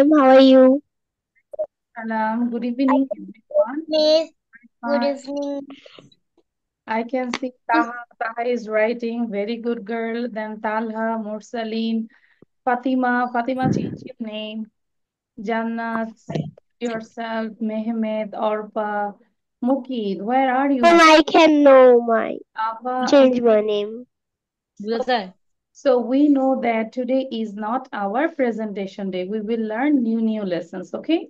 ma'am. How are you? Salam. Good evening, everyone. Miss, good Fine. evening. I can see Taha. Taha is writing. Very good girl. Then Talha, Mursaleen, Fatima. Fatima changed your name. Jannat, yourself, Mehmet, Orpa, Mukid. Where are you, Ma'am, Mukid? I can know my Abba and change my name. so we know that today is not our presentation day. We will learn new lessons, okay?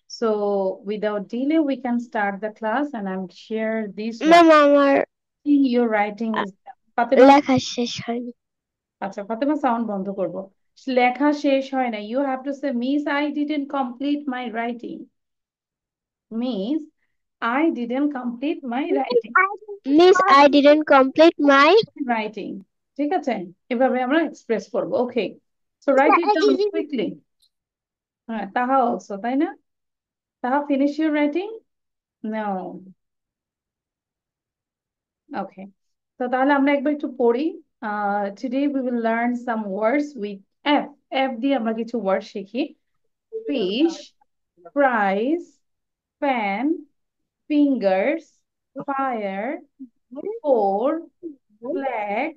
So without delay, we can start the class and I'm share this one. Ma'am, আমার Your writing is Fatima. লেখা শেষ হয়নি। আচ্ছা Fatema sound বন্ধ করব। লেখা শেষ হয় না। You have to say, Miss, I didn't complete my writing. Miss, I didn't complete my writing. Miss, I didn't complete my Writing. ঠিক আছে? এভাবে আমরা এক্সপ্রেস করব। Okay. So write it down quickly. হ্যাঁ, তাহা also, তাই না? তাহা finish your writing? No. Okay. তো তাহলে আমরা একবার একটু পড়ি। Today we will learn some words with F. F দিয়ে আমরা কিছু ওয়ার্ড শিখি। Fish, fries, fan, fingers, fire, four, flag,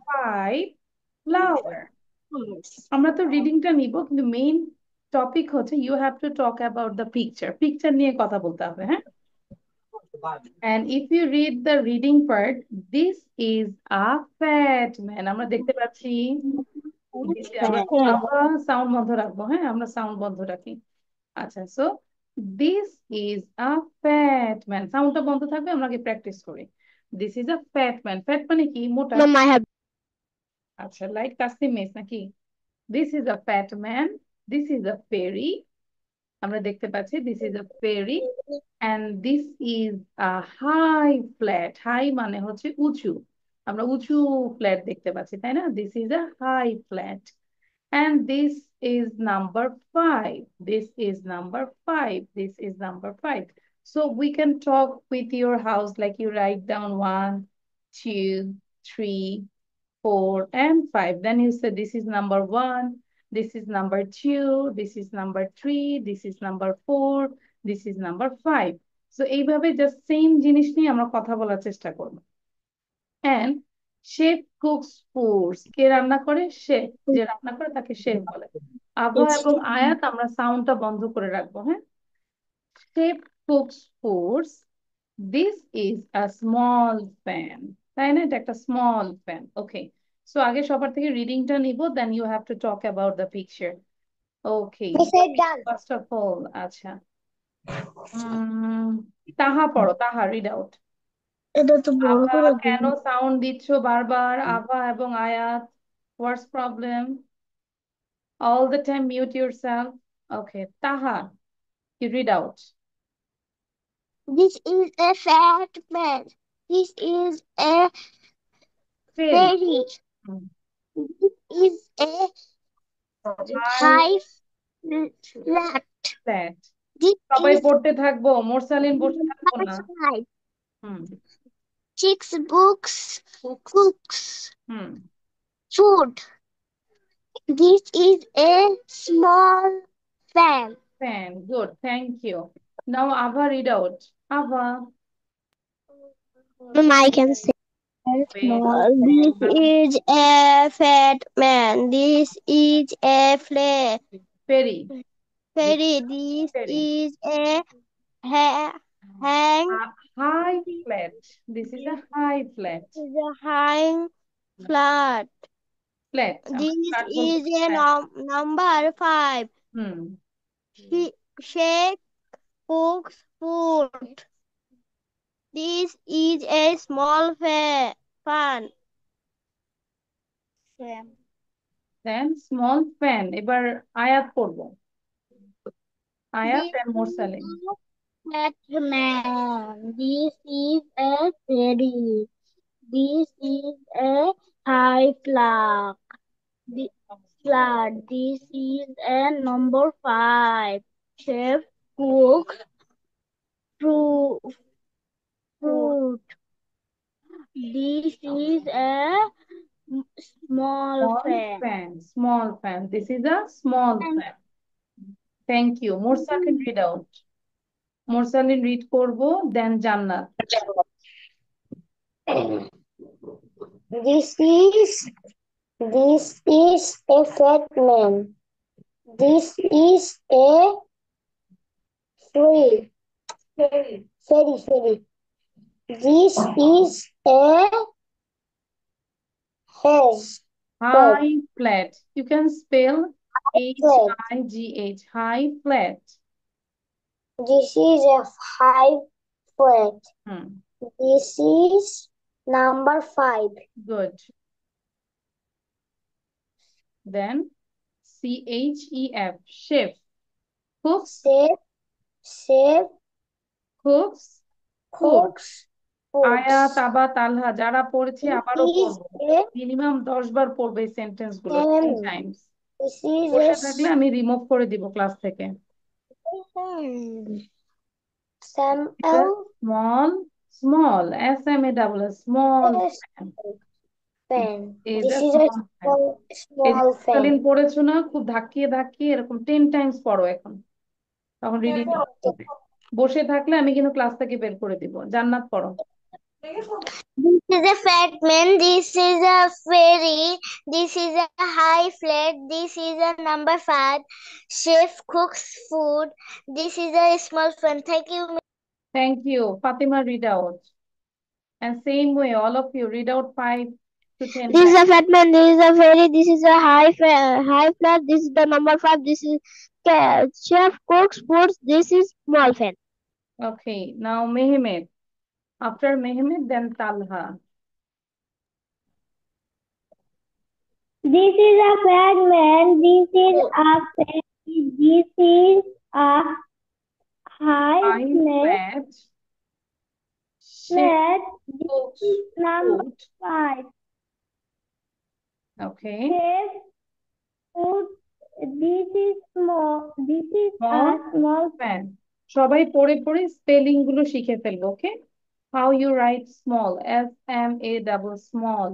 pipe, flower. আমরা তো রিডিংটা নিব কিন্তু মেইন টপিক হচ্ছে you have to talk about the picture picture নিয়ে কথা বলতে হবে হ্যাঁ and if you read the reading part this is a fat man আমরা দেখতে পাচ্ছি আমরা সাউন্ড বন্ধ রাখবো হ্যাঁ আমরা সাউন্ড বন্ধ রাখি আচ্ছা so this is a fat man সাউন্ডটা বন্ধ থাকবে আমরা কি প্র্যাকটিস করি this is a fat man fat মানে কি মোটা Ma'am, I have আচ্ছা লাইক তাসনিম মিস নাকি this is a fat man this is a ferry আমরা দেখতে পাচ্ছি this is a ferry and this is a high flat high মানে হচ্ছে উঁচু আমরা উঁচু ফ্ল্যাট দেখতে পাচ্ছি তাই না this is a high flat and this is number 5 this is number 5 this is number 5 so we can talk with your house like you write down 1 2 3 4 and 5 then you say this is number 1 this is number 2 this is number 3 this is number 4 this is number 5 so এইভাবে just same জিনিস নিয়ে আমরা কথা বলার চেষ্টা করব and chef cooks foods কে রান্না করে শেফ যে রান্না করে তাকে শেফ বলে আভা এবং আয়াত আমরা সাউন্ডটা বন্ধ করে রাখবো হ্যাঁ chef cooks foods this is a small pan তাই না এটা একটা স্মল প্যান ওকে সো আগে সবার থেকে রিডিংটা নিব then you have to talk about the picture okay said done. First of all আচ্ছা উম, তাহা পড়ো তাহা রিড আউট এটা তো বড় আভা করে কেন দিবি। সাউন্ড দিচ্ছ বারবার আভা এবং আয়াত হোয়াটস problem all the time mute yourself okay taha you read out This is a fat man. This is a fairy fairy. Hmm. This is a high high flat. flat This সবাই is পড়তে থাকবো মোরসালিন বসে থাকবো number না 5. হুম Six books, cooks, hmm food. This is a small fan. fan good thank you now ava read out ava Ma'am, I can say. wait This is a fat man. This is a fairy this is fairy. a This fairy is a hang. high flat this is a high flat This is a hang flat. flat আমরা This flat বলতে is a flat number 5. Hmm Shake cooks food. This is a small fan. then small fan এবার আয়াত পড়বো আয়াত This and is Morsalin a fat man. This is a fairy. This is a high flag. This is a number 5. Chef cooks fruit. fruit. This is a small small fan. fan small fan this is a small fan thank you. Morsalin read out. Morsalin read করবো, then জান্নাত। This is this is a fat man. This is a fairy. Fairy. This is a has fat. High flat. You can spell Flat. High, high flat. This is a high flat. Hmm. This is number 5. Good. Then chef. Chef. Cooks. Chef, chef Cooks. Food. cooks foods. আয়া, তাবা, তালহা যারা পড়েছে This আবারও is পড়বো। a minimum 10 বার পড়বে এই sentence গুলো, 10 ham. Times. This is a বসে থাকলে আমি রিমুভ করে দিব ক্লাস থেকে। Samuel Small, small, small S. fan. fan. Is This a is a small fan. এই যে small কালীন fan. পড়েছো না, খুব ধাক্কিয়ে ধাক্কিয়ে এরকম 10 টাইমস পড়ো এখন, তখন রিডিং হবে। বসে থাকলে আমি কিন্তু ক্লাস থেকে বের করে দিব। জান্নাত পড়ো। This is a fat man. This is a fairy. This is a high flat. This is a number 5. Chef cooks food. This is a small fan. Thank you. Thank you. Fatima, read out. And same way, all of you read out 5 to 10 This is times. a fat man. This is a fairy. This is a high flat. This is the number 5. This is chef cooks foods. This is small fan. Okay, now Mehmet. After Mehmet, then Talha. This is a fat man. This is a fairy. This is a high High flat. Chef flat. This cooks is number food. 5. Okay. Chef food. This is small. This is a Small small fan. সবাই পড়ে পড়ে spelling গুলো শিখে ফেলবো, okay? How you write small, SMALL,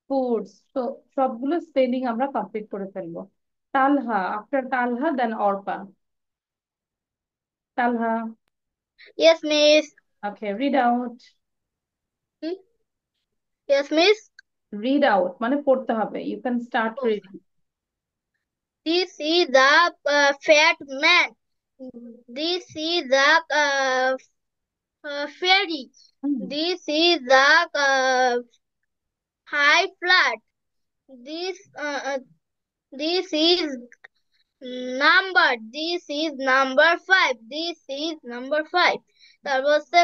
foods. তো সবগুলো spelling আমরা complete করে ফেলবো। Talha, after Talha then Arpa. Talha. Yes, miss. Okay, read out. Yes, miss. Read out মানে পড়তে হবে। You can start reading. This is the fat man. This is the fairy. This is the high flat. This this is number. This is number 5. This is number 5. তারপর হচ্ছে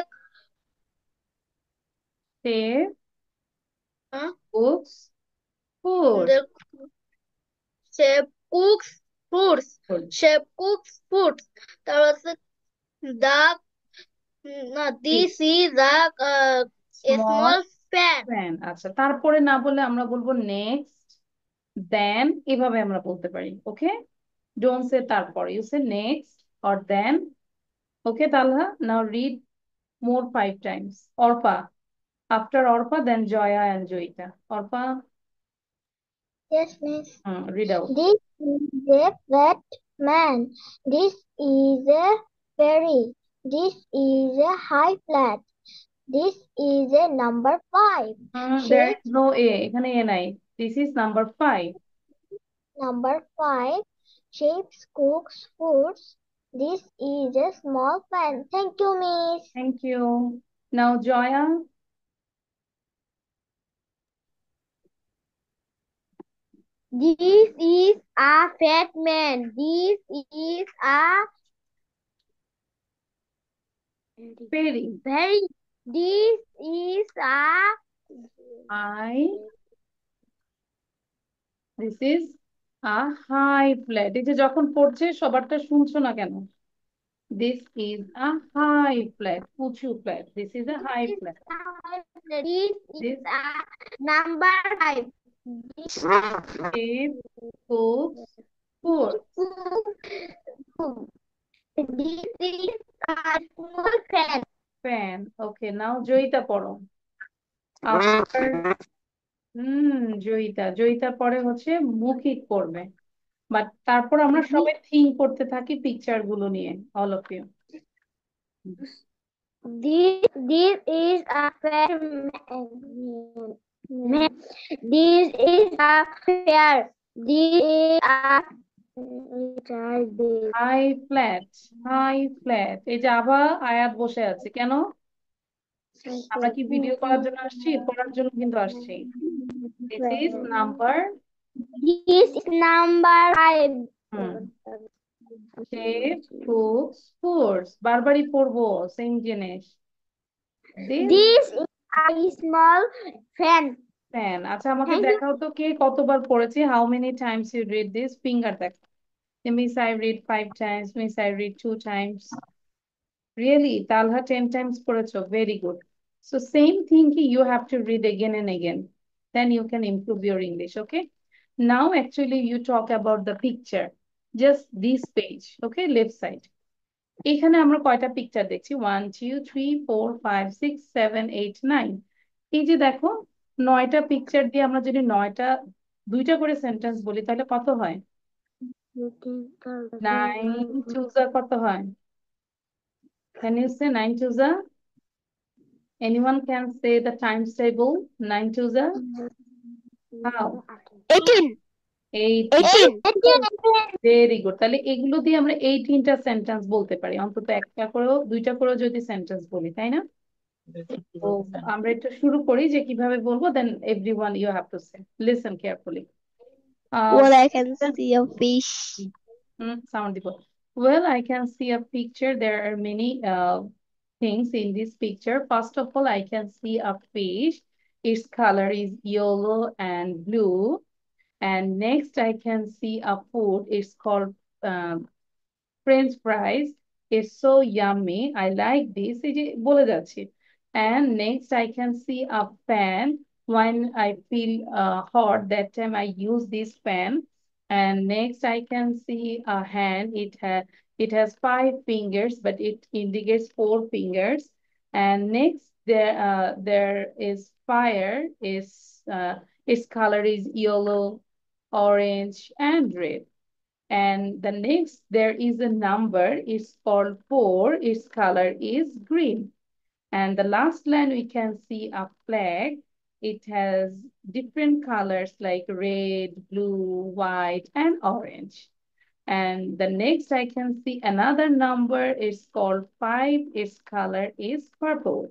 Chef cooks food. chef cooks foods. Food. Chef cooks foods. তারপর হচ্ছে the no, this is the a Small small fan. fan. আচ্ছা, তারপরে না বলে আমরা বলবো নেক্সট, দেন, এভাবে আমরা বলতে পারি। ওকে, ডোন্ট সে তারপর, you say next or then. Okay Talha, now read more 5 times. Arpa, after Arpa then Joya and Joyita. Arpa, Yes, miss. Read out. This is a fat man. This is a fairy. This is a high flat. This is a number 5. There Shape is no A, এখানে A নাই। This is number 5। number 5. Shapes cooks foods. This is a small fan. Thank you, miss. Thank you. Now Joya. This is a fat man. This is a ferry. very. This is a I, this is a high flat. এই যে যখন পড়ছে সবারটা শুনছো না কেন? This is a high flat, উঁচু ফ্ল্যাট। This is a high flat. This this is a number 5. This is cooks food. This is a small fan. Fan. Okay, now Joyita পড়ো। আফটার জয়িতা, জয়িতা পরে হচ্ছে মুকিত পড়বে। বাট তারপর আমরা সবাই থিঙ্ক করতে থাকি পিকচার গুলো নিয়ে, all of you. This is a fair man. This is a fair. This is a try this. High flat, high flat, এই যে আবার আয়াত বসে আছে কেন? আমরা কি ভিডিও করার জন্য আসছি? পড়ার জন্য কিন্তু আসছি। This is number, This is number 5. Hmm, chef cooks foods, বারবারই পড়বো সেম জিনিস। This This is a small fan. Fan. আচ্ছা আমাকে Thank you. দেখাও তো কে কতবার পড়েছে, how many times you read this, finger দেখ। Miss I read 5 times, miss I read 2 times। Really? Talha 10 times পড়েছো? Very good. So same thing you have to read again and again. Then you can improve your English, okay? Now actually you talk about the picture. Just this page, okay? Left side. এখানে আমরা কয়টা picture দেখছি? 1 2 3 4 5 6 7 8 9। এই যে দেখো, 9টা picture দিয়ে আমরা যদি 9টা 2টা করে সেন্টেন্স বলি তাহলে কত হয়? 9 চুজা কত হয়? Can you say 9 chooser? Anyone can say the times table? 9 chooser? How? 18. 18. 18. Very good. তাহলে এগুলো দিয়ে আমরা 18টা সেন্টেন্স বলতে পারি, অন্তত একটা করেও 2টা করেও যদি সেন্টেন্স বলি, তাই না? তো আমরা একটু শুরু করি যে কিভাবে বলবো, then everyone you have to say, listen carefully. Well, I can see a fish. Sound দিব। Well, I can see a picture. There are many things in this picture. First of all, I can see a fish. Its color is yellow and blue. And next, I can see a food. It's called um, French fries. It's so yummy. I like this. এই যে বলে যাচ্ছি। And next, I can see a fan. When I feel hot, that time I use this fan. And next, I can see a hand. It has 5 fingers, but it indicates 4 fingers. And next, there is fire. Its color is yellow, orange, and red. And the next, there is a number, it's called 4, its color is green. And the last line, we can see a flag. It has different colors like red, blue, white, and orange. And the next, I can see another number, it's called 5, its color is purple.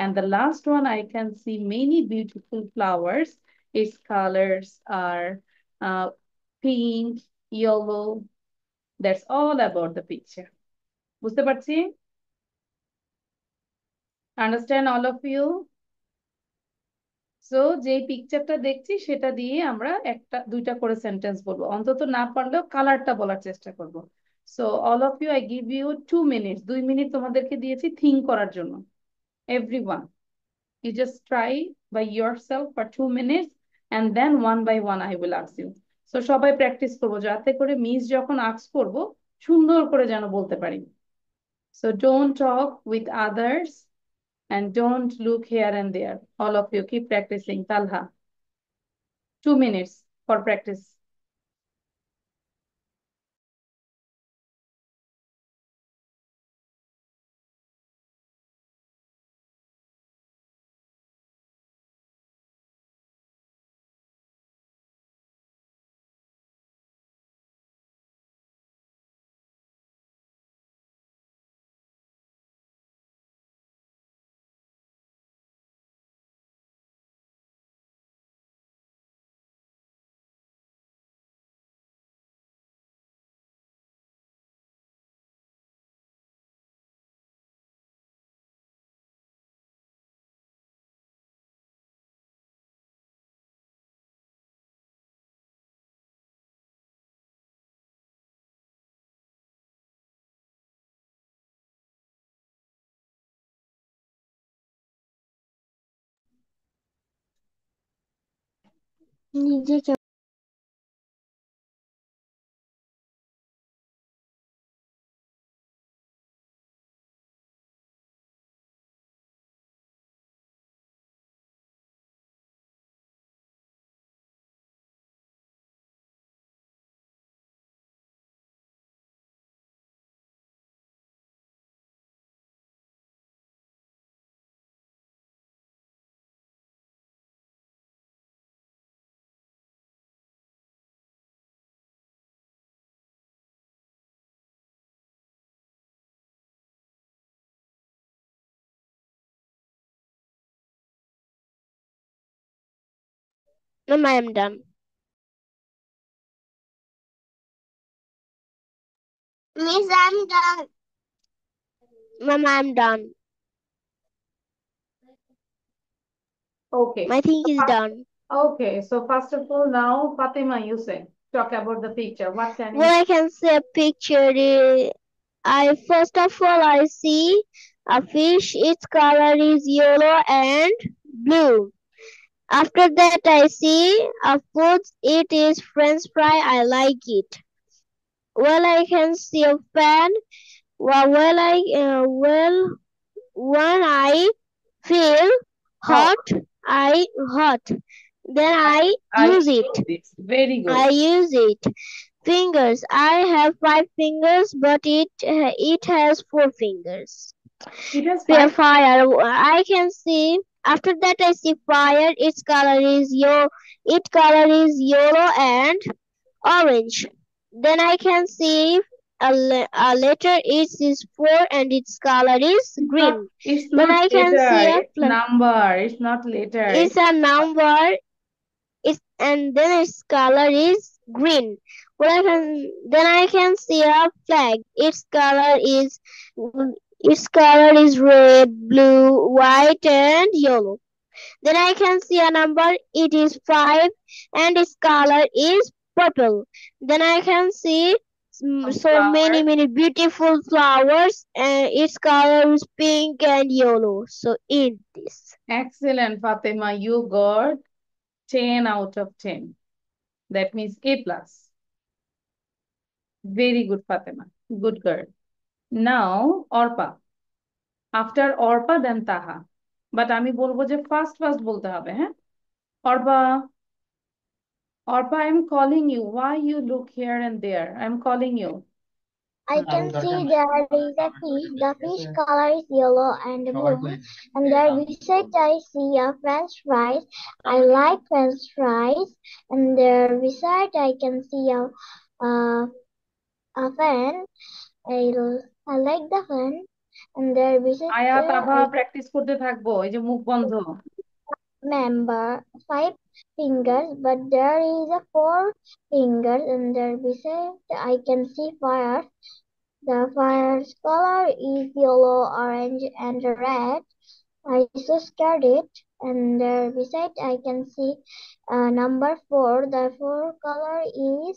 And the last one, I can see many beautiful flowers. Its colors are uh, pink, yellow. That's all about the picture. বুঝতে পারছি? Understand all of you? So যে পিকচারটা দেখছি সেটা দিয়ে আমরা একটা 2টা করে সেন্টেন্স বলবো, অন্তত না পারলেও কালারটা বলার চেষ্টা করব। So all of you, I give you 2 minutes, 2 minute তোমাদেরকে দিয়েছি থিঙ্ক করার জন্য। Everyone, you just try by yourself for 2 minutes, and then one by one I will ask you. So সবাই প্র্যাকটিস করবো যাতে করে মিস যখন আস্ক করবো সুন্দর করে যেন বলতে পারি। So don't talk with others and don't look here and there. All of you keep practicing. Talha, 2 minutes for practice. নিজেকে Ma'am, I am done. Miss, I'm done. Ma'am, I am done. Okay. My thing is done. Okay, so first of all, now Fatima, you say, talk about the picture. What can you Well, I can see a picture. I first of all I see a fish. Its color is yellow and blue. After that, I see a food. It is French fry. I like it. Well, I can see a fan. When I feel Oh, hot, I hot. Then I I use it. use this. Very good. I use it. Fingers. I have 5 fingers, but it has 4 fingers. It has 5. Fire. I can see. After that, I see fire. Its color is yellow. Its color is yellow and orange. Then I can see a letter. It is 4 and its color is green. It's Then not I can see letter, a it's number. It's not letter. it's a number. And then its color is green. Then I can see a flag. Its color is red, blue, white, and yellow. Then I can see a number. It is 5, and its color is purple. Then I can see Some so many flowers. many beautiful flowers, and its color is pink and yellow. So in this. Excellent, Fatima. You got 10 out of 10. That means A plus. Very good, Fatima. Good girl. Now, Orpa. After Orpa, then Taha. But আমি বলবো যে first first বলতে হবে, হ্যাঁ? Orpa, Orpa, I'm calling you. Why you look here and there? I'm calling you. I can see there is a fish. The fish color is yellow and blue. And there beside I see a French fries. I like French fries. And there beside I can see a fan. I like the fan. And there beside আয়াত আভা I practice করতে থাকবো, এই যে মুখ বন্ধ। remember 5 fingers, but there is a 4 fingers. And there beside I can see fire. The fire's color is yellow, orange, and red. I so scared it. And there beside I can see number 4. The 4 color is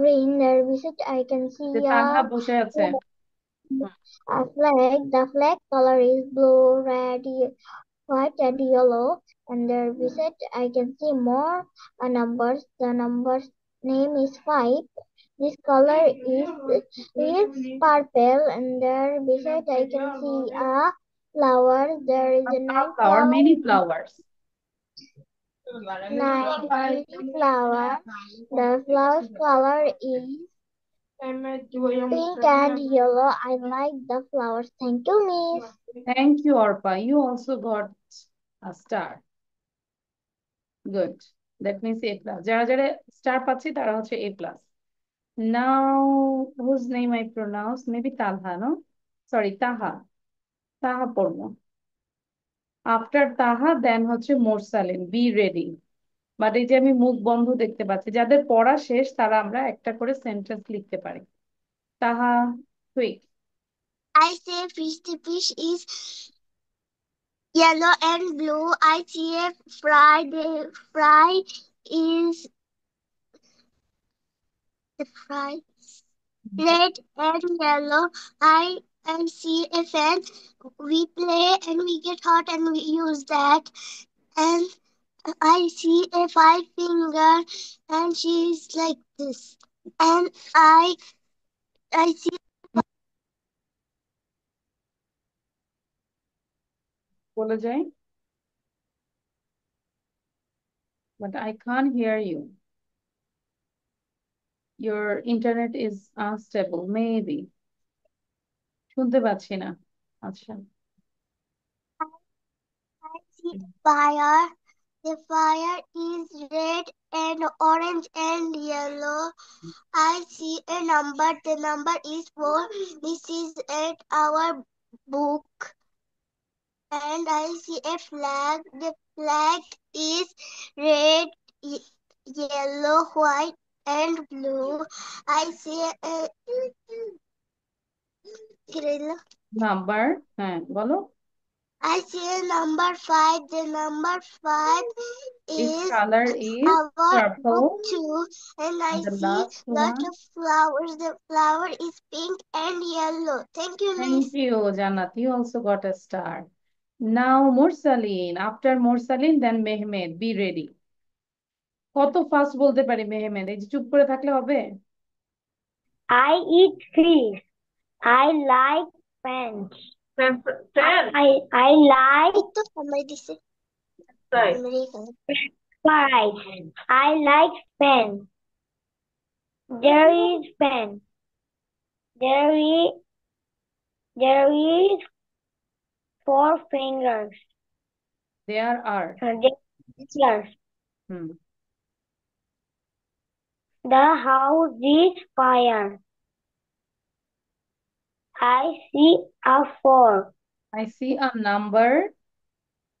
green. There beside I can see যে তাহা বসে আছে। a flag. The flag color is blue, red, white, and yellow. And there beside I can see more numbers. The numbers name is 5. This color is purple. And there beside I can see a flower. There is a nine Flower, flower. many flowers. Nine flower. The flower's color is pink and yellow. I like the flowers. Thank you, Miss. Thank you, Orpa. You also got a star. Good. That means A plus. যারা যারা star পাচ্ছি তারা হচ্ছে A plus. Now, whose name I pronounce? Maybe Talha, no? Sorry, Taha. Taha পড়বো। After Taha, then হচ্ছে Morsalim. Be ready. But এই যে আমি মুখ বন্ধ দেখতে পাচ্ছি, যাদের পড়া শেষ তারা আমরা একটা করে সেন্টেন্স লিখতে পারি। তাহা, quick. I say fish. The fish is yellow and blue. I see a fry. The fry is the fry red and yellow. I see a fan. We play and we get hot and we use that. And I see a 5 finger and she's like this. And I see বলে যাই, but I can't hear you. Your internet is unstable, maybe. শুনতে পাচ্ছি না। আচ্ছা। I see fire. The fire is red and orange and yellow. I see a number. The number is 4. This is at our book. And I see a flag. The flag is red yellow, white, and blue. I see a number, হ্যাঁ বলো। I see a number 5. The number 5 Its is color is our purple. book too, and I And the see last lot one. of flowers. The flower is pink and yellow. Thank you, Miss. Thank you, Jannat. You also got a star. Now, Mursaleen. After Mursaleen, then Mehmed. Be ready. কত fast বলতে পারি Mehmed? এই যে চুপ করে থাকলে হবে? I eat fish. I like pants. I like তো সময় দিছে fries. I like pen. There is pen. There is 4 fingers. There are. Yes. Hmm. The house is fire. I see a 4. I see a number.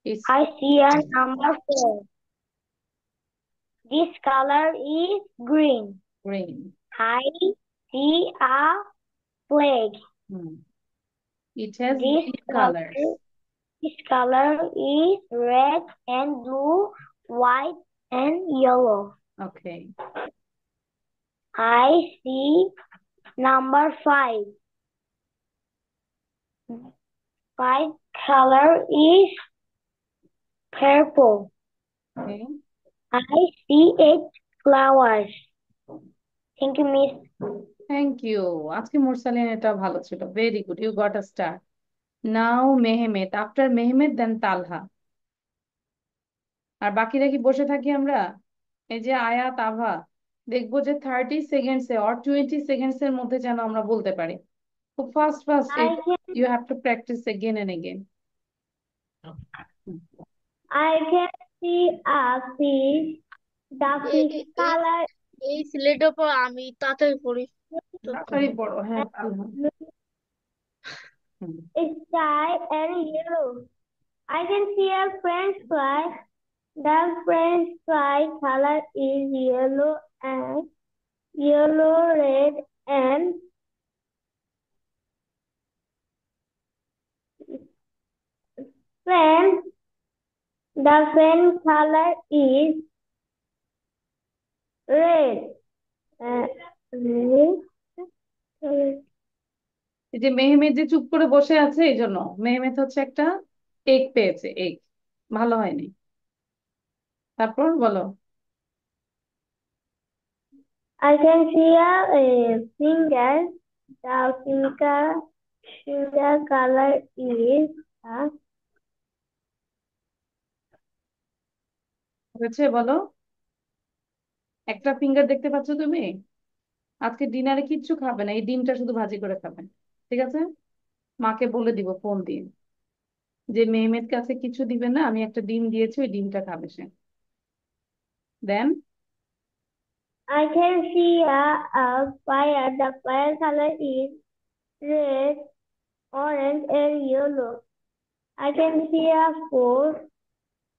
It's I see a number 4. This color is green. green. I see a flag. Hmm. It has This many colors. This color is red and blue, white and yellow. Okay. I see number 5. 5 color is purple. Okay. I see 8 flowers. Thank you, Miss. Thank you. আজকে মুরসালিন এটা ভালো ছিল। Very good. You got a star. Now Mehmed. After Mehmed, then Talha. আর বাকিরা কি বসে থাকি আমরা? এই যে আয়াত, আভা, দেখবো যে 30 সেকেন্ডসে or 20 সেকেন্ডস এর মধ্যে যেন আমরা বলতে পারি। খুব fast fast. I can You have to practice again and again. I can see a fish. The fish color এই সিলেটের পর আমি তাড়াতাড়ি পড়ি তাড়াতাড়ি পড়ো, হ্যাঁ তালহা। হুম। is sky and yellow. I can see a French fry. The French fry color is yellow, red, and fan. The fan color is red. Red. এই যে মেহমেদ যে চুপ করে বসে আছে, এই জন্য মেহমেদ হচ্ছে একটা এগ পেয়েছে, এগ। ভালো হয়নি। তারপর বলো। I can see a finger. The finger color is হয়েছে বলো। একটা ফিঙ্গার দেখতে পাচ্ছ তুমি? আজকে ডিনারে কিচ্ছু খাবে না, এই ডিমটা শুধু ভাজি করে খাবে। ঠিক আছে? মাকে বলে দিব ফোন দিয়ে যে মেহমেদ কাছে কিছু দিবে না, আমি একটা ডিম দিয়েছি, ওই ডিমটা খাবে সে। দেন I can see a fire. The fire color is red, orange, and yellow. I can see a 4.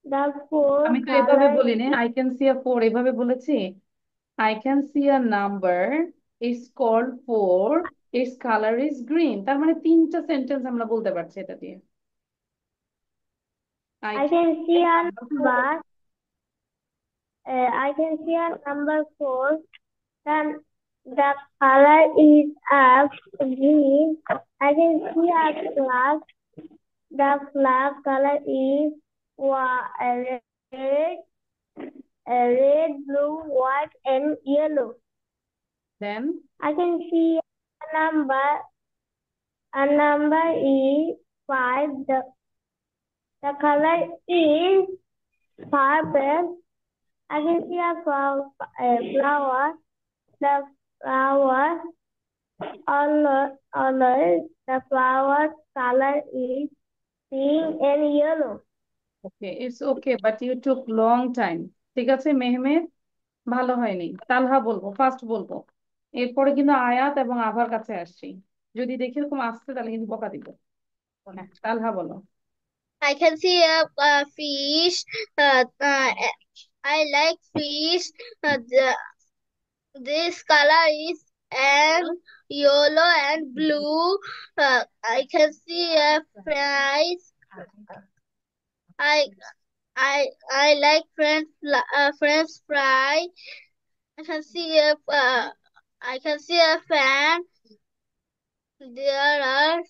The 4 আমি তো এভাবে color বলিনি, আই ক্যান সি আ 4 এভাবে বলেছি। I can see a number is called 4, its colour is green. তার মানে 3টা sentence আমরা বলতে পারছি এটা দিয়ে। I I can see a can number. I can see a number 4. Then the color is green. I can see a flag. The flag color is red, blue, white, and yellow. Then I can see a number. A number is 5. The color is purple. I can see a flower. The flower the flower color is pink and yellow. Okay, it's okay, but you took long time. ঠিক আছে Mehmed, ভালো হয়নি। তালহা বলবো, first বলবো, এরপরে কিন্তু আয়াত এবং আভার কাছে আসছি। যদি দেখি এরকম আসছে তাহলে কিন্তু বকা দিব। হ্যাঁ, তালহা বলো। I can see a fish. I like fish. This color is and yellow and blue. I can see a fries. I I like French fry. I can see a fan. There are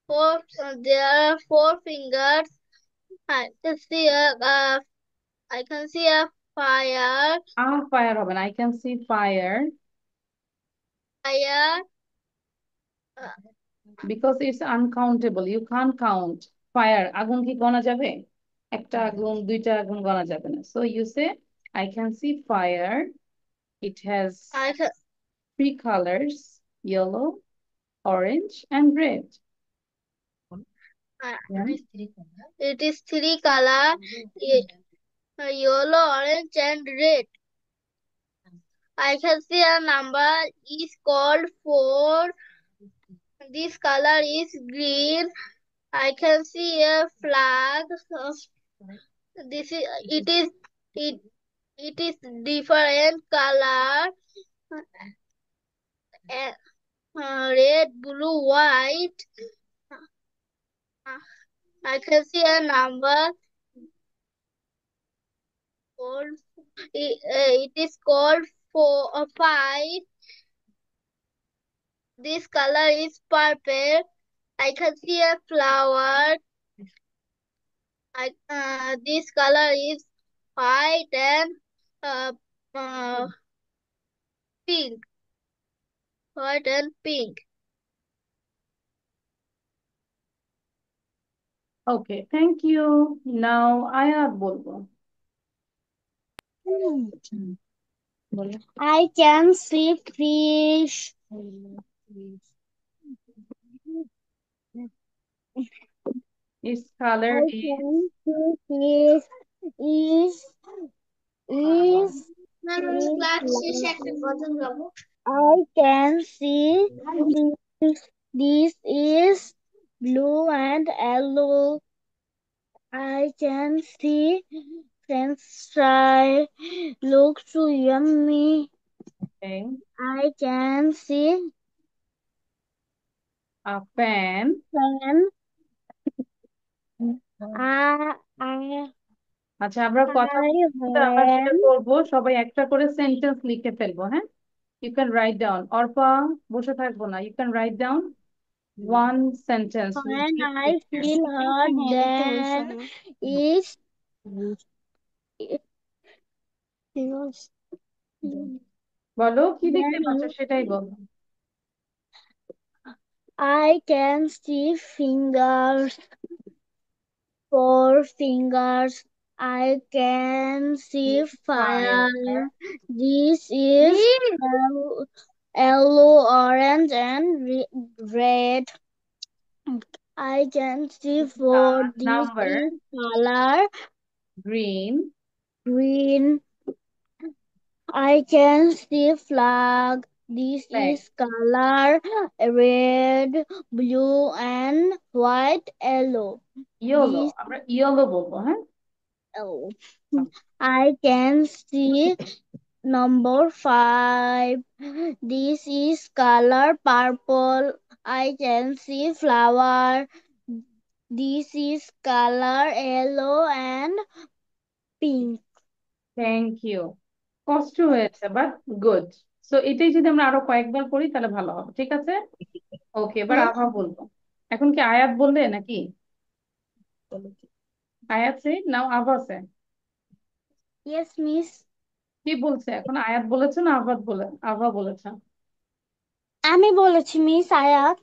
four fingers. I can see a fire. Fire হবে না, I can see fire Fire. because it's uncountable, you can't count fire. আগুন কি গণা যাবে? একটা আগুন, দুইটা আগুন গণা যাবে না, so you say I can see fire. It has I can, 3 colors: yellow, orange, and red. Yeah. it is three color. Yellow, orange, and red. I can see a number is called 4. This color is green. I can see a flag. This is it. It is different color. Red, blue, white. I can see a number. It is called 5. This color is purple. I can see a flower. This color is white and uh, uh, pink. White and pink. Okay, thank you. Now Ayat বলবো। I can see fish. Its color I is can see fish is I can see this is blue and yellow. I can see French fry looks so yummy. okay. I can see A fan. fan. I আচ্ছা, আমরা কথা বলতে আমরা যেটা have করবো, সবাই একটা করে সেন্টেন্স লিখে ফেলবো, হ্যাঁ? You can write down. Arpa, বসে থাকবো না, you can write down one sentence with when this I picture. feel hot then is বলো কি দেখতে পাচ্ছ then সেটাই বলো। I can see fingers, 4 fingers. I can see Fire. fire. This is yellow, orange, and red. I can see 4. This Number is color green. green. I can see flag. This Flag. is color red, blue, and white, yellow. Yellow, This আমরা yellow বলবো, হ্যাঁ? oh, I can see number 5. This is color purple. I can see flower. This is color yellow and pink. Thank you. কষ্ট হয়েছে but good. So এটাই যদি আমরা আরো কয়েকবার করি তাহলে ভালো হবে, ঠিক আছে? ওকে, এবার আভা বলবো। এখন কি আয়াত বললে নাকি? আয়াত সে নাও, আভা সে। Yes, miss. কি বলছে এখন, আয়াত বলেছে না আভা বলেছে? আমি বলেছি মিস আয়াত।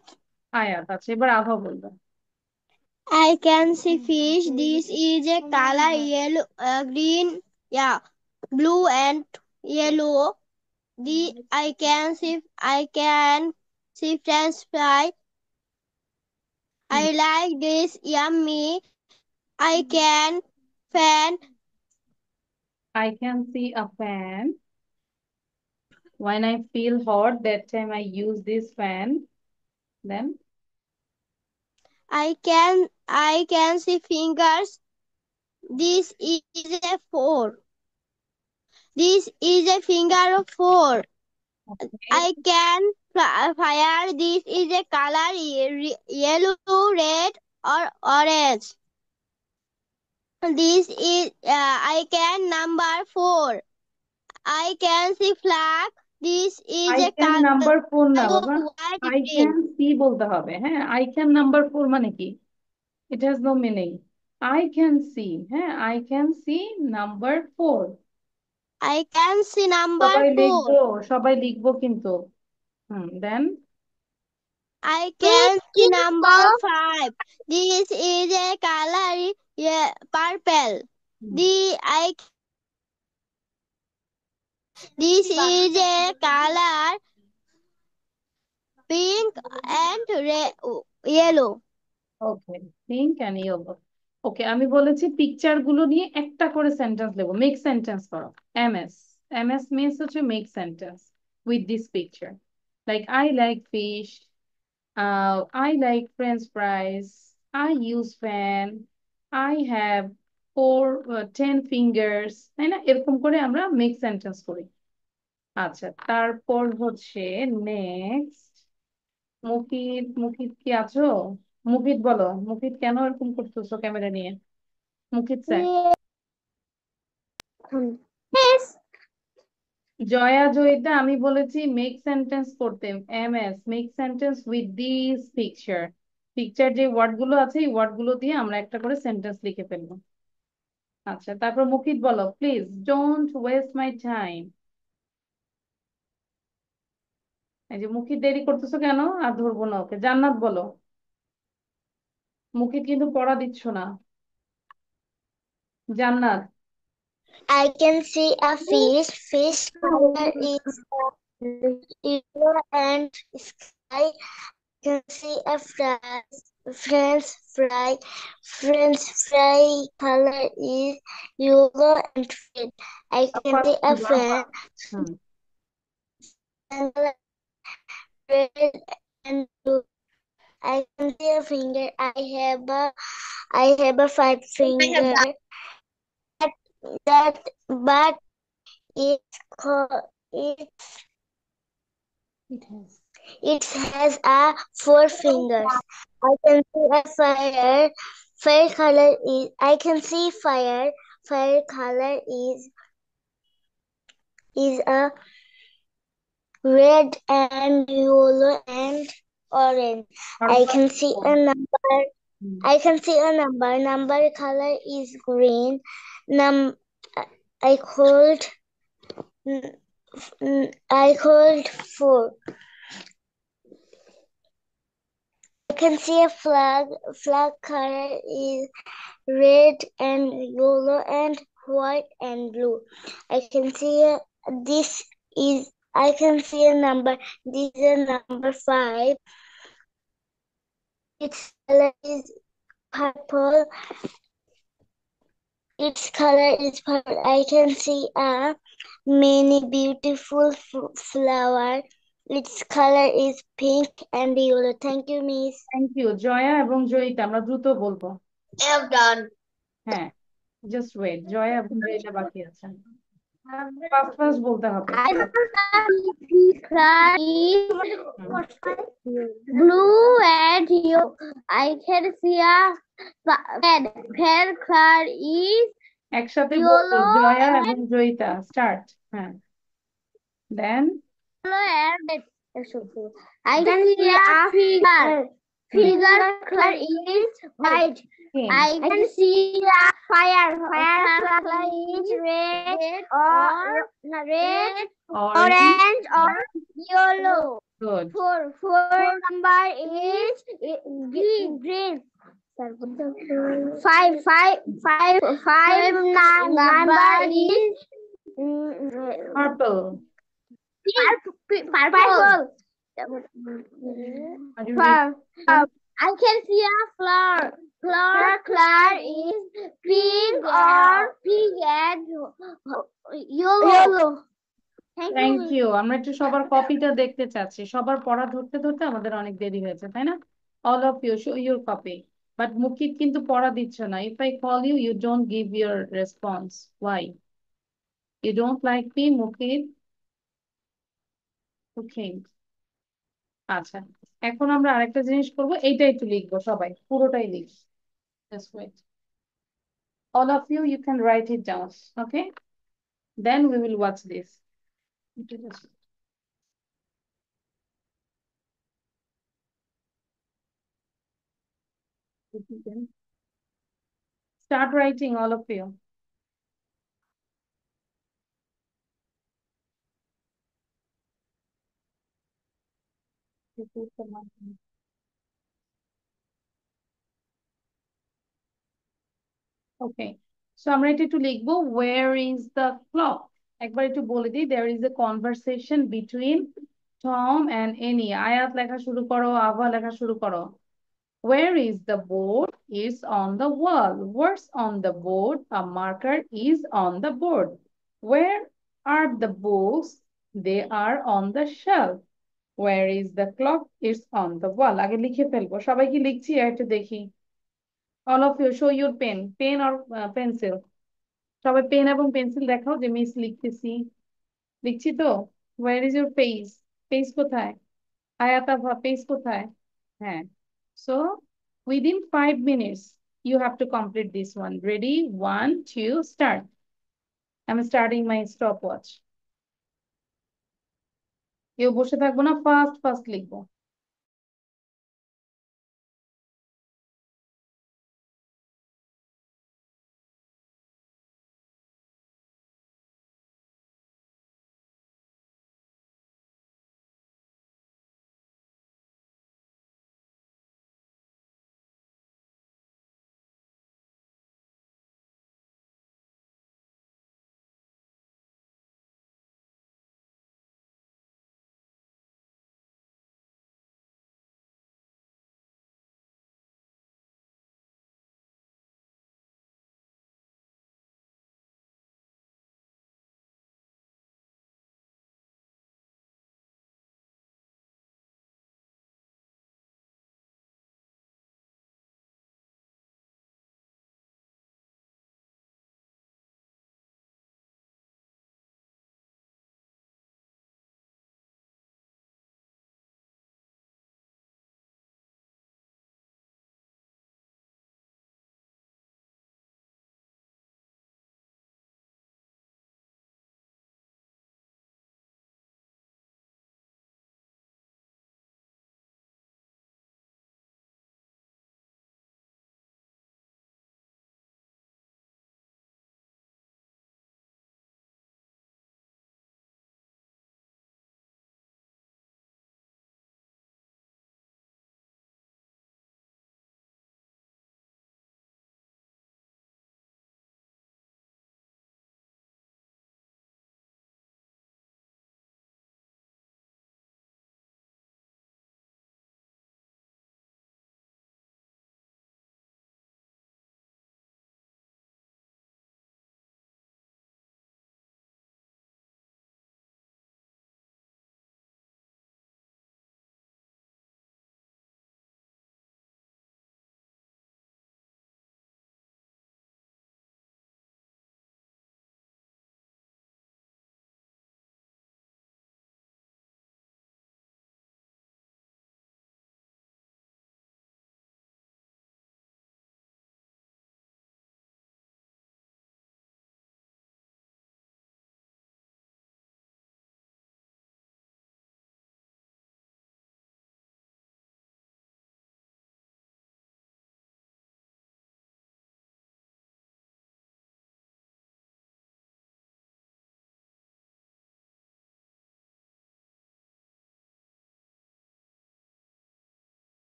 আয়াত, আচ্ছা এবার আভা বলবে। I can see fish. This is a color yellow, green, yeah, blue and yellow. I can see French fry. I like this yummy. I can fan. I can see a fan. When I feel hot, that time I use this fan. Then I can see fingers. This is a 4. This is a finger of 4. Okay. I can fire. This is a color yellow, red, or orange. This is I can number 4. I can see flag. This is I a can color number 4 না of বাবা, white, I green. can see বলতে হবে। হ্যাঁ, I can number 4 মানে কি? It has no meaning. I can see, হ্যাঁ, I can see number 4। I can see number সবাই 4. লিখবো, সবাই লিখবো কিন্তু। Then I can see number 5. This is a color purple. This is a color pink and yellow. Okay, pink and yellow. Okay, আমি বলেছি picture গুলো নিয়ে একটা করে সেন্টেন্স দেবো, মেক সেন্টেন্স করো। এমএস, এমএস মিনস হচ্ছে make sentence with this picture. Like I like fish, I like French fries, I use fan, I have 10 fingers, তাই না? এরকম করে আমরা মেক সেন্টেন্স করি। আচ্ছা, তারপর হচ্ছে নেক্সট মুফিদ। মুফিদ কি আছো? মুফিদ বলো, মুফিদ কেন এরকম করতেছো ক্যামেরা নিয়ে? মুফিদ স্যার। Yes. জয়া জয়িতা, আমি বলেছি মেক সেন্টেন্স করতে। MS, make sentence with this picture. Picture যে ওয়ার্ড গুলো আছে এই ওয়ার্ড গুলো দিয়ে আমরা একটা করে সেন্টেন্স লিখে ফেলবো। আচ্ছা, তারপর মুফিদ বলো, please don't waste my time. এই যে মুফিদ দেরি করতেছো কেন? আর ধরবো না ওকে। জান্নাত বলো। মুফিদ কিন্তু পড়া দিচ্ছ না। জান্নাত। I can see a fish. Fish color is yellow and sky. I can see a French fry. French fry color is yellow and red. I can see a fan. Red and blue. I can see a finger. I have a 5 finger. But it has a 4 fingers. I can see a fire. Fire color is. I can see fire. Fire color is a red and yellow and orange. I can see a number. I can see a number. Number color is green. I called 4. I can see a flag. Flag color is red and yellow and white and blue. I can see I can see a number. This is a number 5. Its color is purple. Its color is purple. I can see a many beautiful flower. Its color is pink and yellow. Thank you, Miss. Thank you. Joya এবং জয়িতা, আমরা দ্রুত বলবো। I have done. হ্যাঁ, just wait, Joya এবং জয়িতা বাকি আছে। First first বলতে হবে। Blue and yellow. I can see a pen color is একসাথে বলবো, জয়া এবং জয়িতা। স্টার্ট। হ্যাঁ, দেন yellow and red. I can see a figure. Figure color is white. I can see a fire. Fire color is red, orange, or yellow. Good. Four number is green. Five number is purple. purple. I can see a flower. Flower color is pink and yellow. Thank you. আমরা একটু সবার কপিটা দেখতে চাচ্ছি। সবার পড়া ধরতে ধরতে আমাদের অনেক দেরি হয়েছে, তাই না? All of you show your copy. But Mukit কিন্তু পড়া দিচ্ছ না। If I call you, you don't give your response. Why? You don't like me, Mukid? Okay. আচ্ছা, এখন আমরা আরেকটা জিনিস করব, এইটা একটু লিখবো সবাই, পুরোটাই লিখবো। Just wait. All of you, you can write it down, okay? Then we will watch this. Start writing, all of you. Okay. So আমরা এটা একটু লিখবো, where is the clock? একবার একটু বলে দিই, there is a conversation between Tom and Annie. আয়াত লেখা শুরু করো, আভা লেখা শুরু করো। Where is the board? Is on the wall. What's on the board? A marker is on the board. Where are the books? They are on the shelf. Where is the clock? It's on the wall. আগে লিখে ফেলবো, সবাই কি লিখছি একটু দেখি। All of you show your pen, pen or pencil. সবাই pen এবং পেন্সিল দেখাও যে মিস লিখতেছি। লিখছি তো? Where is your page? Page কোথায়? আয়াতা পেজ কোথায়? হ্যাঁ। So within 5 minutes you have to complete this one. Ready? 1, 2, start. I'm starting my stopwatch. কেউ বসে থাকবো না, ফাস্ট ফাস্ট লিখবো।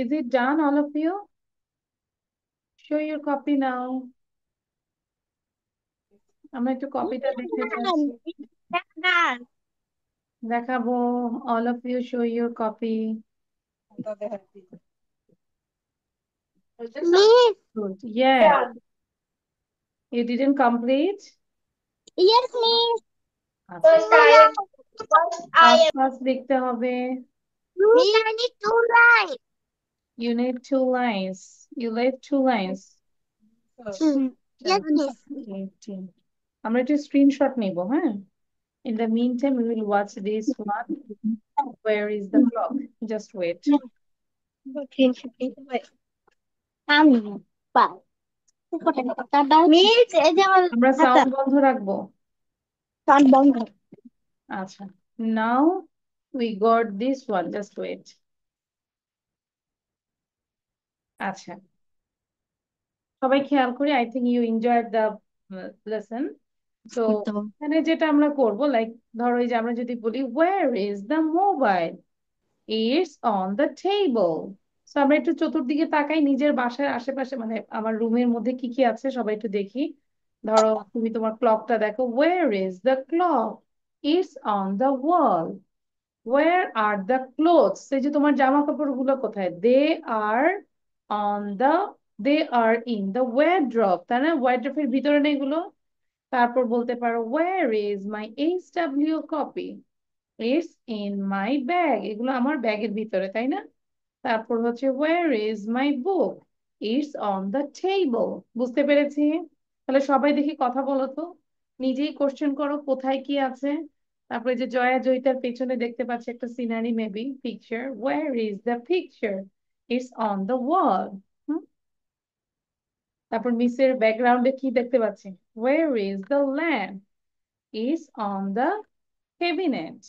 Is it done, all of you? Show your copy now. আমরা একটু কপিটা দেখতে চাচ্ছি। দেখাবো। All of you show your copy. Good. Yeah. You didn't complete? Yes, miss. আচ্ছা। আশপাশ লিখতে হবে। Miss, I need 2 lines. You need 2 lines. You left 2 lines. Yes, miss. 18. আমরা একটু স্ক্রিনশট নিব, হ্যাঁ? In the meantime, we will watch this one. Where is the clock? Just wait. Miss, এই যে আমার আমরা সাউন্ড বন্ধ রাখবো। সাউন্ড বন্ধ। আচ্ছা। Now we got this one. Just wait. আচ্ছা। সবাই খেয়াল করি, I think you enjoyed the lesson. So এখানে যেটা আমরা করব, লাইক ধরো এই যে আমরা যদি বলি where is the mobile? It's on the table. So আমরা একটু চতুর্দিকে তাকাই, নিজের বাসার আশেপাশে, মানে আমার রুমের মধ্যে কি কি আছে সবাই একটু দেখি। ধরো তুমি তোমার ক্লকটা দেখো, where is the clock? It's on the wall. Where are the clothes? এই যে তোমার জামা কাপড়গুলো কোথায়? They are in the wardrobe. তাই না? wardrobe এর ভিতরে না এগুলো? তারপর বলতে পারো where is my HW copy? It's in my bag. এগুলো আমার ব্যাগের ভিতরে, তাই না? তারপর হচ্ছে where is my book? It's on the table. বুঝতে পেরেছি? তাহলে সবাই দেখি কথা বলো তো, নিজেই কোশ্চেন করো কোথায় কি আছে। তারপরে যে জয়া জয়িতার পেছনে দেখতে পাচ্ছি একটা scenery, maybe picture. where is the picture? It's on the wall. তারপর মিসের ব্যাকগ্রাউন্ডে কি দেখতে পাচ্ছি? where is the lamp? It's on the cabinet.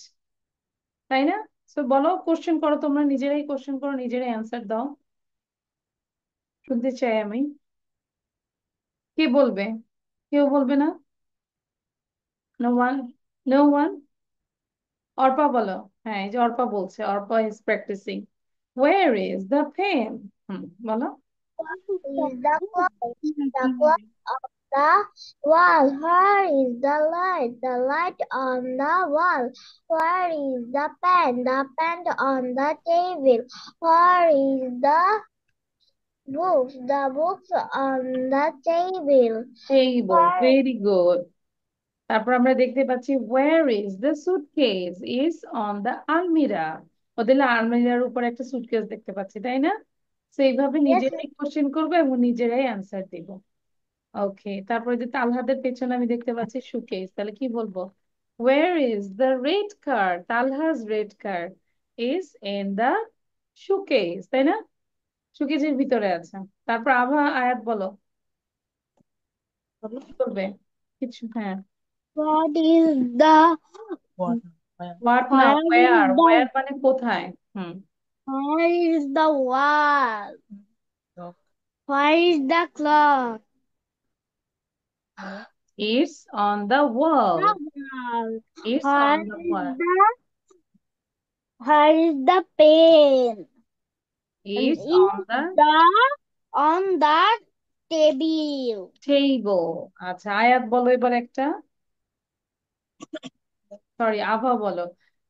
তাই না? তো বলো, কোশ্চেন করো, তোমরা নিজেরাই কোশ্চেন করো, নিজেরাই অ্যান্সার দাও। শুনতে চাই আমি। কে বলবে? কেউ বলবে না? No one? No one? Arpa বলো। হ্যাঁ, এই যে অর্পা বলছে, Arpa is practising. where is the pen? বলো। Is the clock of the wall? Where is the light? The light on the wall. Where is the pen? The pen on the table. Where is the books? The books on the table. Table. Where Very good. তারপর আমরা দেখতে পাচ্ছি where is the suitcase? Is on the almirah. ওদের আলমিরার উপর একটা suitcase দেখতে পাচ্ছি, তাই না? তো এইভাবে Yes, নিজেরাই কোশ্চেন করবো এবং নিজেরাই অ্যান্সার দিব। ওকে। তারপরে যে তালহাদের পেছনে আমি দেখতে পাচ্ছি সুকেস, তাহলে কি বলবো? where is the red car? Talha's red car is in the suitcase, তাই না? সুকেসের ভিতরে আছে। তারপর আভা, আয়াত বলো, কি করবে? কিছু, হ্যাঁ। What is the হোয়াট না, where মানে কোথায়। where is the wall? Where is the clock? It's on the wall. It's Where on the wall. where is the pen? It's On the table. table. আচ্ছা, আয়াত বলো এবার একটা। Sorry, আভা বলো।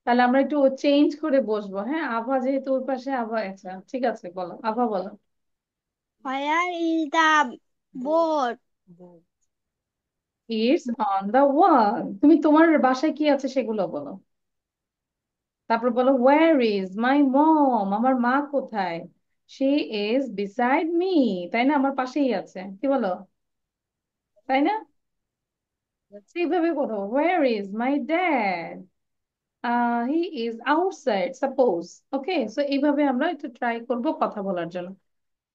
তাহলে আমরা একটু চেঞ্জ করে বসবো, হ্যাঁ? আভা যেহেতু ওর পাশে, আভা, আচ্ছা ঠিক আছে, বলো, আভা বলো। Where is the board? It's on the wall. তুমি তোমার বাসায় কি আছে সেগুলো বলো। তারপর বলো where is my mom? আমার মা কোথায়? She is beside me. তাই না? আমার পাশেই আছে। কি বলো? তাই না? এইভাবে বলো where is my dad? He is outside, suppose. Okay, so এইভাবে আমরা একটু ট্রাই করব কথা বলার জন্য।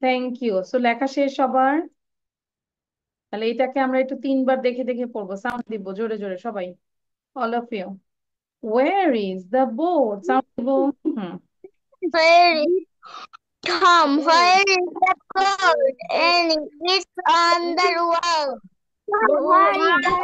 Thank you. সো লেখা শেষ সবার? তাহলে এটাকে আমরা একটু 3 বার দেখে দেখে পড়বো, সাউন্ড দিব জোরে জোরে সবাই, all of you. where is the board? Sound দিব। where is Tom? Where is the clock? And it's on the wall. Where is the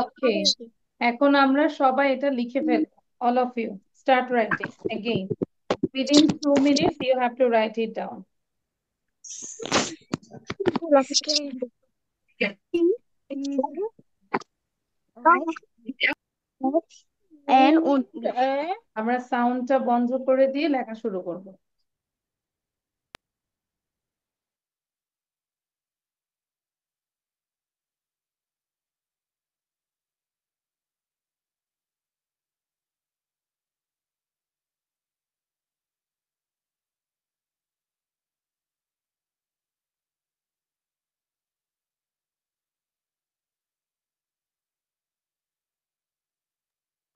ওকে, এখন আমরা সবাই এটা লিখে ফেলবো। All of you start writing again. Within 2 minutes, you have to write it down. আমরা সাউন্ডটা বন্ধ করে দিয়ে লেখা শুরু করব।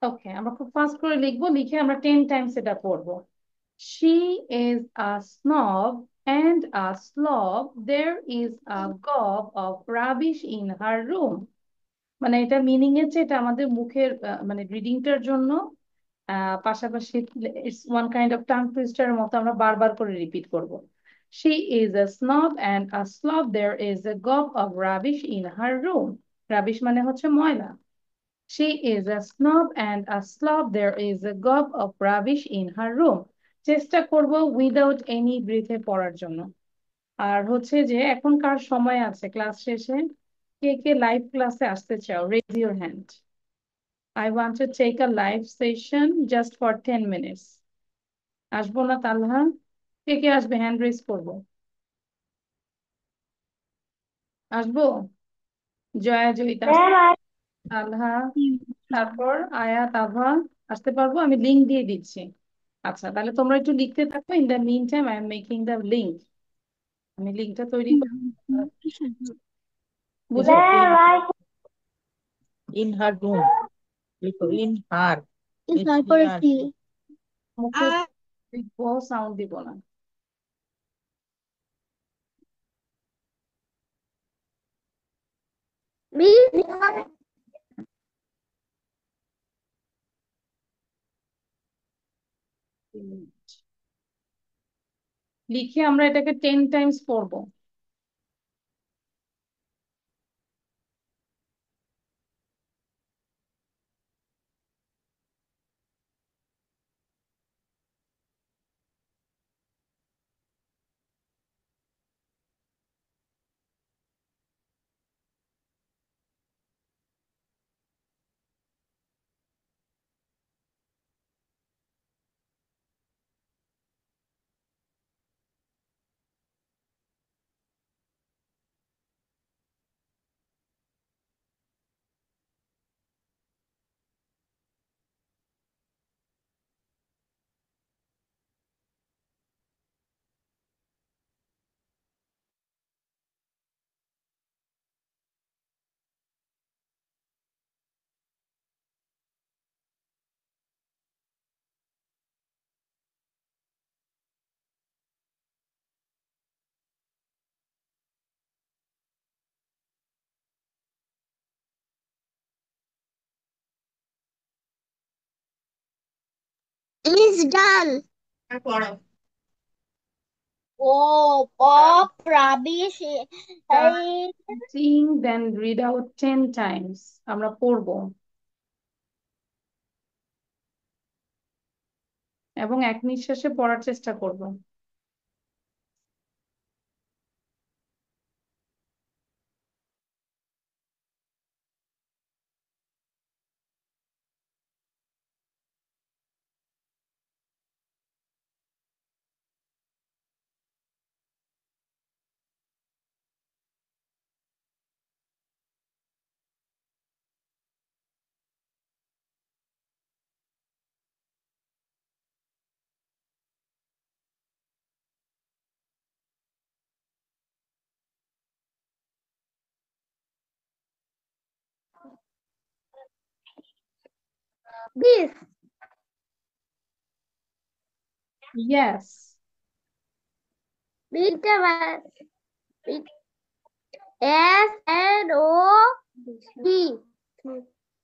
ওকে, আমরা খুব ফাস্ট করে লিখবো, লিখে আমরা 10 টাইমস এটা পড়বো। She is a snob and a slob. There is a gob of rubbish in her room. মানে এটা মিনিং হচ্ছে এটা আমাদের মুখের মানে রিডিংটার জন্য পাশাপাশি it's one kind of tongue twister মতো আমরা বারবার করে রিপিট করব। She is a snob and a slob. There is a gob of rubbish in her room. Rubbish মানে হচ্ছে ময়লা। She is a snob and a slob. There is a gob of rubbish in her room. চেষ্টা করব without any ব্রিথে পড়ার জন্য। আর হচ্ছে যে এখন কার সময় আছে ক্লাস শেষে, কে কে লাইভ ক্লাসে আসতে চাও? Raise your hand. I want to take a live session just for 10 minutes. আসবো না তালহা? কে কে আসবে? হ্যান্ড রেজ করবো। আসবো? জয়া, জয়িতা, তালহা, তারপর আয়াত, আভা আসতে পারবো? আমি লিংক দিয়ে দিচ্ছি। আচ্ছা, তাহলে তোমরা একটু লিখতে থাকো। In the meantime I am making the link. আমি লিঙ্কটা তৈরি করে বুঝো। In her room. In her. মুখে লিখবো, সাউন্ড দিব না। লিখে আমরা এটাকে 10 টাইমস পড়বো। Is done. Oh, rubbish. Sing, then read out 10 times. আমরা পড়বো এবং এক নিঃশ্বাসে পড়ার চেষ্টা করব। This. Yes. SNOB.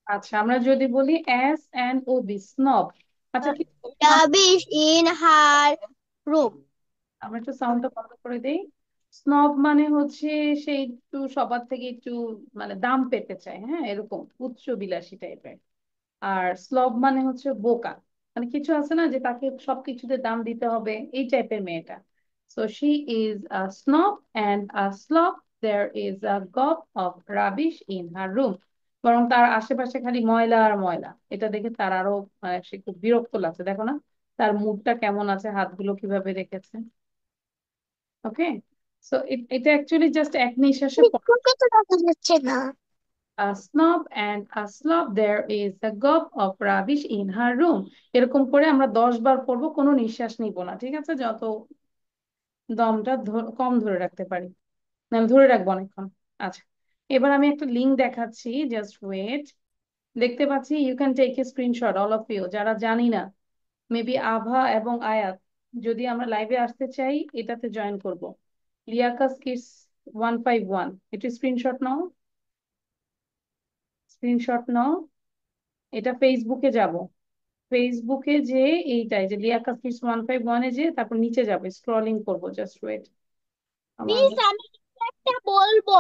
আচ্ছা, আমরা যদি বলি SNOB, স্নব। আচ্ছা, কি Rubbish in her room. আমরা একটু সাউন্ডটা বন্ধ করে দিই। স্নব মানে হচ্ছে সে একটু সবার থেকে একটু মানে দাম পেতে চায়, হ্যাঁ, এরকম উচ্চ বিলাসী টাইপের। আর স্লব মানে হচ্ছে বোকা, মানে কিছু আছে না যে তাকে সবকিছুতে দাম দিতে হবে, এই টাইপের মেয়েটা। So she is a snob and a slob. There is a gob of rubbish in her room. বরং তার আশেপাশে খালি ময়লা আর ময়লা, এটা দেখে তার আরো মানে সে খুব বিরক্ত লাগছে। দেখো না তার মুডটা কেমন আছে, হাতগুলো কিভাবে রেখেছে। ওকে, সো এটা অ্যাকচুয়ালি জাস্ট এক নিঃশ্বাসে শিক্ষককে তো দেখা যাচ্ছে না। a snob and a slob, there is a gob of rubbish in her room। এরকম করে আমরা 10 বার পড়বো, কোনো নিঃশ্বাস নিব না, ঠিক আছে? যত দমটা কম ধরে রাখতে পারি, না ধরে রাখবো অনেকক্ষণ। আচ্ছা, এবার আমি একটা লিঙ্ক দেখাচ্ছি, জাস্ট ওয়েট। দেখতে পাচ্ছি, you can take a screenshot all of you. যারা জানি না, মেবি আভা এবং আয়াত, যদি আমরা লাইভে আসতে চাই এটাতে জয়েন করব। লিয়াকাস কিডস 151, একটু স্ক্রিনশট নাও, স্ক্রিনশট নাও। এটা ফেসবুকে যাব, ফেসবুকে যে এইটাই যে লিয়াকাত কিডস 151-এ যে তারপর নিচে যাবে, স্ক্রলিং করব, জাস্ট ওয়েট। আমার মিস আমি একটা বলবো।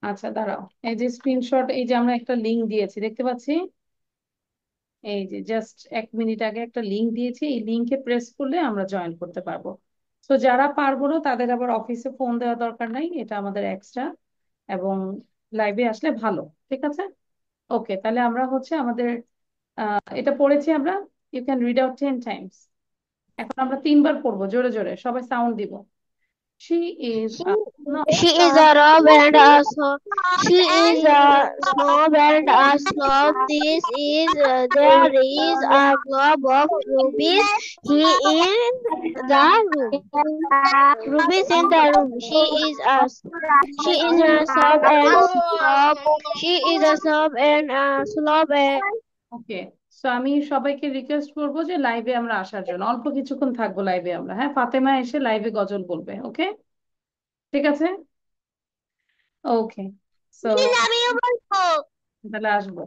আচ্ছা দাঁড়াও, এই যে স্ক্রিনশট, এই যে আমরা একটা লিংক দিয়েছি দেখতে পাচ্ছি, এই যে জাস্ট 1 মিনিট আগে একটা লিংক দিয়েছি, এই লিংকে প্রেস করলে আমরা জয়েন করতে পারবো। তো যারা পারবো না তাদের আবার অফিসে ফোন দেওয়া দরকার নাই, এটা আমাদের এক্সট্রা, এবং লাইভে আসলে ভালো, ঠিক আছে? ওকে, তাহলে আমরা হচ্ছে আমাদের এটা পড়েছি আমরা, you can read out 10 times. এখন আমরা 3 বার পড়বো, জোরে জোরে সবাই সাউন্ড দিব। She is a She is a rob and a slob. She is a snob and a slob. There is a glob of rubies. He in the room. Rubies in the room. She is a snob and slob. She is a snob and a slob. Okay, so আমি সবাইকে request করবো যে লাইভে আমরা আসার জন্য, অল্প কিছুক্ষণ থাকবো লাইভে আমরা, হ্যাঁ, ফাতেমা এসে লাইভে গজল বলবে, ওকে? ঠিক আছে, ওকে। সো মিস আমিও বলবো। তাহলে আসবো।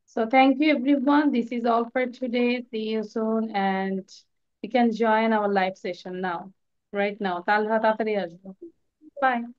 So thank you everyone. This is all for today. See you soon and you can join our live session now. Right now. তালহা তাড়াতাড়ি আসবো। Bye.